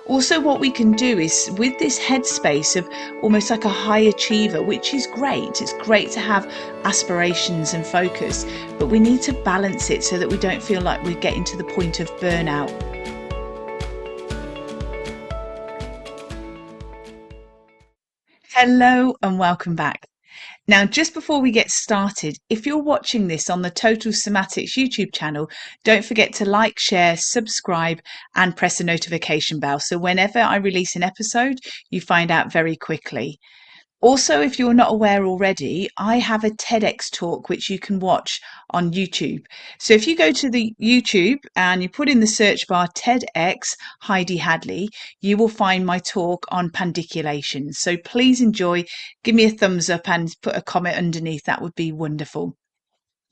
Also, what we can do is with this headspace of almost like a high achiever, which is great. It's great to have aspirations and focus, but we need to balance it so that we don't feel like we're getting to the point of burnout. Hello and welcome back. Now, just before we get started, if you're watching this on the Total Somatics YouTube channel, don't forget to like, share, subscribe, and press the notification bell. So whenever I release an episode, you find out very quickly. Also, if you're not aware already, I have a TEDx talk which you can watch on YouTube. So if you go to the YouTube and you put in the search bar TEDx Heidi Hadley, you will find my talk on pandiculation. So please enjoy, give me a thumbs up and put a comment underneath. That would be wonderful.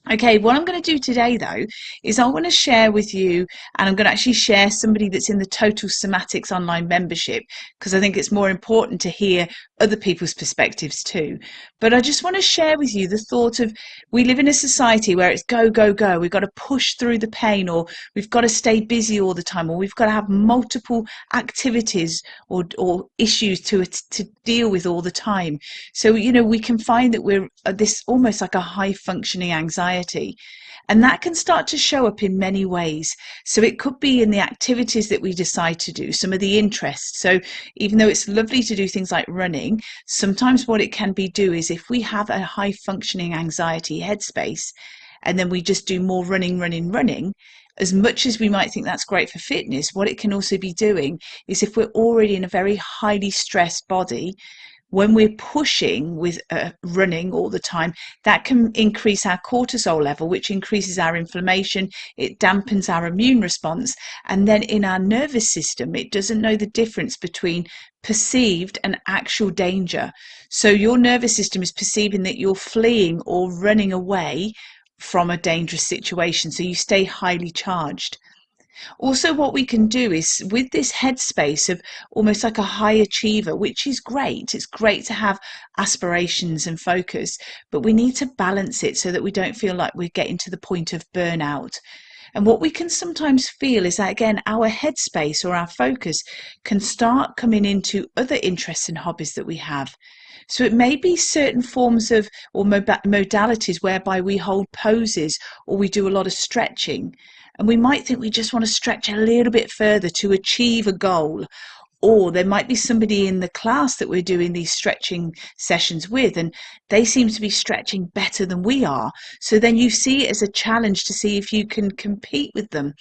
Okay, what I'm going to do today, though, is I want to share with you, and I'm going to actually share somebody that's in the Total Somatics online membership, because I think it's more important to hear other people's perspectives too. But I just want to share with you the thought of we live in a society where it's go, go, go. We've got to push through the pain, or we've got to stay busy all the time, or we've got to have multiple activities or issues to deal with all the time. So, we can find that we're this almost like a high functioning anxiety. And that can start to show up in many ways. So it could be in the activities that we decide to do, some of the interests. So even though it's lovely to do things like running, sometimes what it can be do is if we have a high functioning anxiety headspace, and then we just do more running, running, running, as much as we might think that's great for fitness, what it can also be doing is if we're already in a very highly stressed body, when we're pushing with running all the time, that can increase our cortisol level, which increases our inflammation. It dampens our immune response. And then in our nervous system, it doesn't know the difference between perceived and actual danger. So your nervous system is perceiving that you're fleeing or running away from a dangerous situation. So you stay highly charged. Also, what we can do is with this headspace of almost like a high achiever, which is great. It's great to have aspirations and focus, but we need to balance it so that we don't feel like we're getting to the point of burnout. And what we can sometimes feel is that, again, our headspace or our focus can start coming into other interests and hobbies that we have. So it may be certain forms of or modalities whereby we hold poses or we do a lot of stretching. And we might think we just want to stretch a little bit further to achieve a goal. Or there might be somebody in the class that we're doing these stretching sessions with, and they seem to be stretching better than we are. So then you see it as a challenge to see if you can compete with them,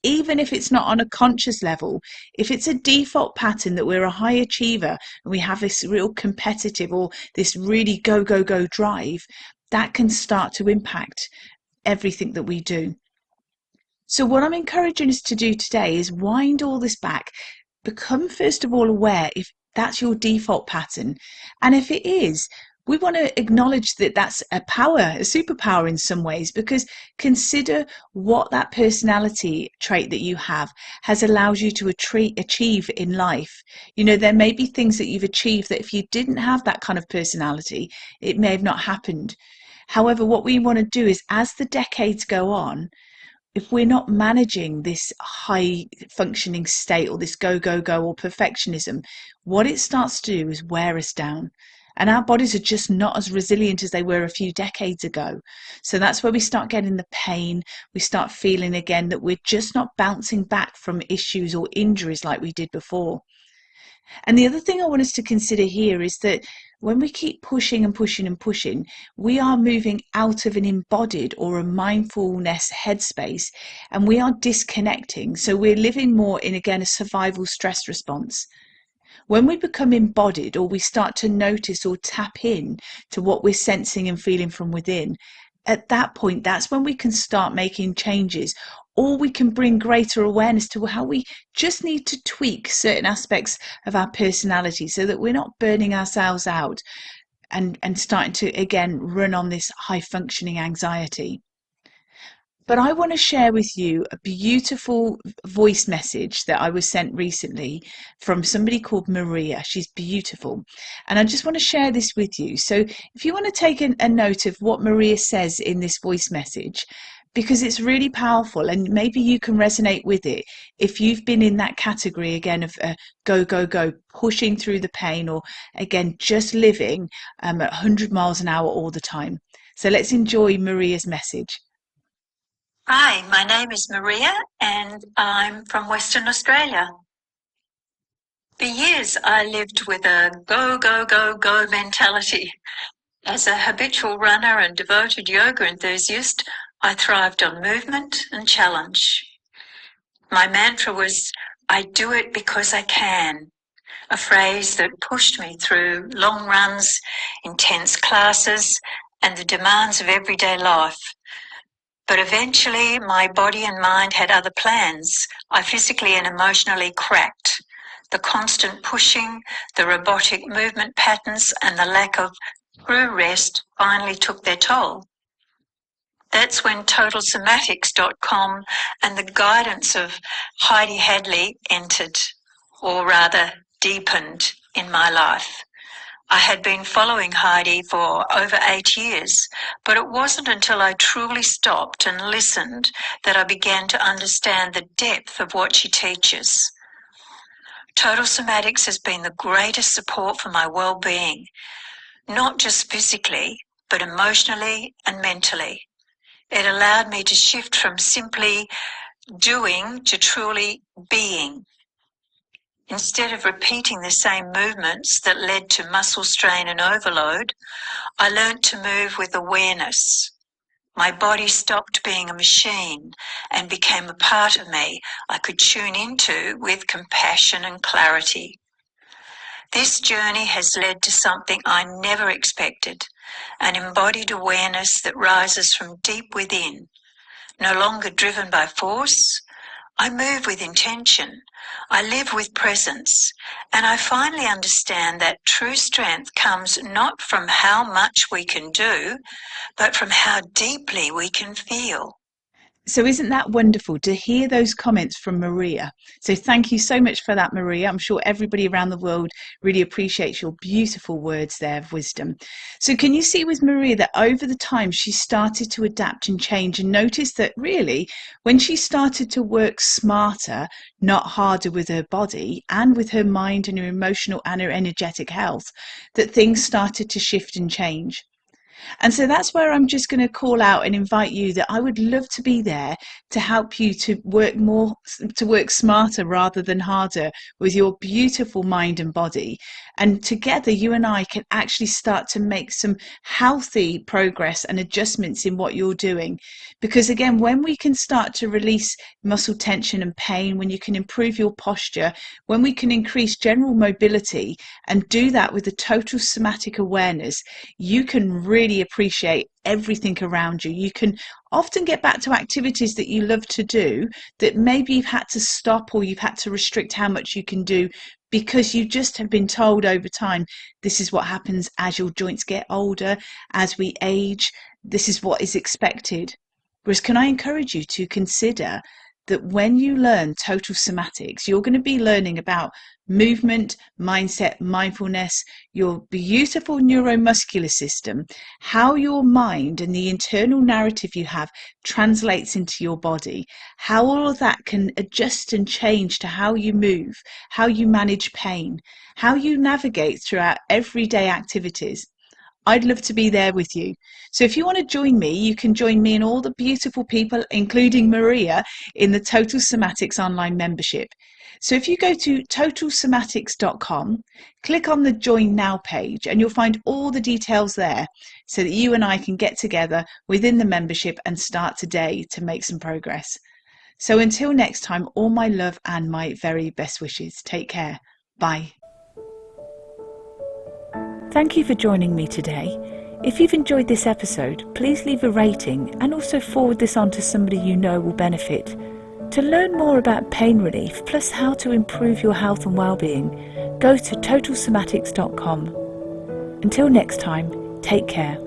even if it's not on a conscious level. If it's a default pattern that we're a high achiever and we have this real competitive or this really go, go, go drive, that can start to impact everything that we do. So what I'm encouraging us to do today is wind all this back, become first of all aware if that's your default pattern. And if it is, we want to acknowledge that that's a power, a superpower in some ways, because consider what that personality trait that you have has allowed you to achieve in life. There may be things that you've achieved that if you didn't have that kind of personality, it may have not happened. However, what we want to do is as the decades go on, if we're not managing this high functioning state or this go, go, go or perfectionism, what it starts to do is wear us down. And our bodies are just not as resilient as they were a few decades ago. So that's where we start getting the pain. We start feeling again that we're just not bouncing back from issues or injuries like we did before. And the other thing I want us to consider here is that when we keep pushing and pushing and pushing, we are moving out of an embodied or a mindfulness headspace, and we are disconnecting. So we're living more in, again, a survival stress response. When we become embodied or we start to notice or tap in to what we're sensing and feeling from within, at that point, that's when we can start making changes, or we can bring greater awareness to how we just need to tweak certain aspects of our personality so that we're not burning ourselves out and starting to, again, run on this high functioning anxiety. But I want to share with you a beautiful voice message that I was sent recently from somebody called Maria. She's beautiful. And I just want to share this with you. So if you want to take a note of what Maria says in this voice message, because it's really powerful, and maybe you can resonate with it if you've been in that category again of go, go, go, pushing through the pain, or again, just living at 100 miles an hour all the time. So let's enjoy Maria's message. Hi, my name is Maria and I'm from Western Australia. For years I lived with a go, go, go, go mentality. As a habitual runner and devoted yoga enthusiast, I thrived on movement and challenge. My mantra was, I do it because I can, a phrase that pushed me through long runs, intense classes, and the demands of everyday life. But eventually my body and mind had other plans. I physically and emotionally cracked. The constant pushing, the robotic movement patterns, and the lack of true rest finally took their toll. That's when totalsomatics.com and the guidance of Heidi Hadley entered, or rather deepened, in my life. I had been following Heidi for over 8 years, but it wasn't until I truly stopped and listened that I began to understand the depth of what she teaches. Total Somatics has been the greatest support for my well-being, not just physically, but emotionally and mentally. It allowed me to shift from simply doing to truly being. Instead of repeating the same movements that led to muscle strain and overload, I learnt to move with awareness. My body stopped being a machine and became a part of me I could tune into with compassion and clarity. This journey has led to something I never expected, an embodied awareness that rises from deep within, no longer driven by force. I move with intention, I live with presence, and I finally understand that true strength comes not from how much we can do, but from how deeply we can feel. So isn't that wonderful to hear those comments from Maria? So thank you so much for that, Maria. I'm sure everybody around the world really appreciates your beautiful words there of wisdom. So can you see with Maria that over the time she started to adapt and change, and notice that really when she started to work smarter, not harder, with her body and with her mind and her emotional and her energetic health, that things started to shift and change? And so that's where I'm just going to call out and invite you that I would love to be there to help you to work smarter rather than harder with your beautiful mind and body. And together, you and I can actually start to make some healthy progress and adjustments in what you're doing. Because again, when we can start to release muscle tension and pain, when you can improve your posture, when we can increase general mobility and do that with a total somatic awareness, you can really appreciate everything around you. You can often get back to activities that you love to do that maybe you've had to stop or you've had to restrict how much you can do because you just have been told over time, this is what happens as your joints get older, as we age, this is what is expected. Whereas can I encourage you to consider that when you learn total somatics, you're going to be learning about movement, mindset, mindfulness, your beautiful neuromuscular system, how your mind and the internal narrative you have translates into your body, how all of that can adjust and change to how you move, how you manage pain, how you navigate throughout everyday activities. I'd love to be there with you. So if you want to join me, you can join me and all the beautiful people, including Maria, in the Total Somatics online membership. So if you go to totalsomatics.com, click on the Join Now page, and you'll find all the details there so that you and I can get together within the membership and start today to make some progress. So until next time, all my love and my very best wishes. Take care. Bye. Thank you for joining me today. If you've enjoyed this episode, please leave a rating and also forward this on to somebody you know will benefit. To learn more about pain relief, plus how to improve your health and well-being, go to totalsomatics.com. Until next time, take care.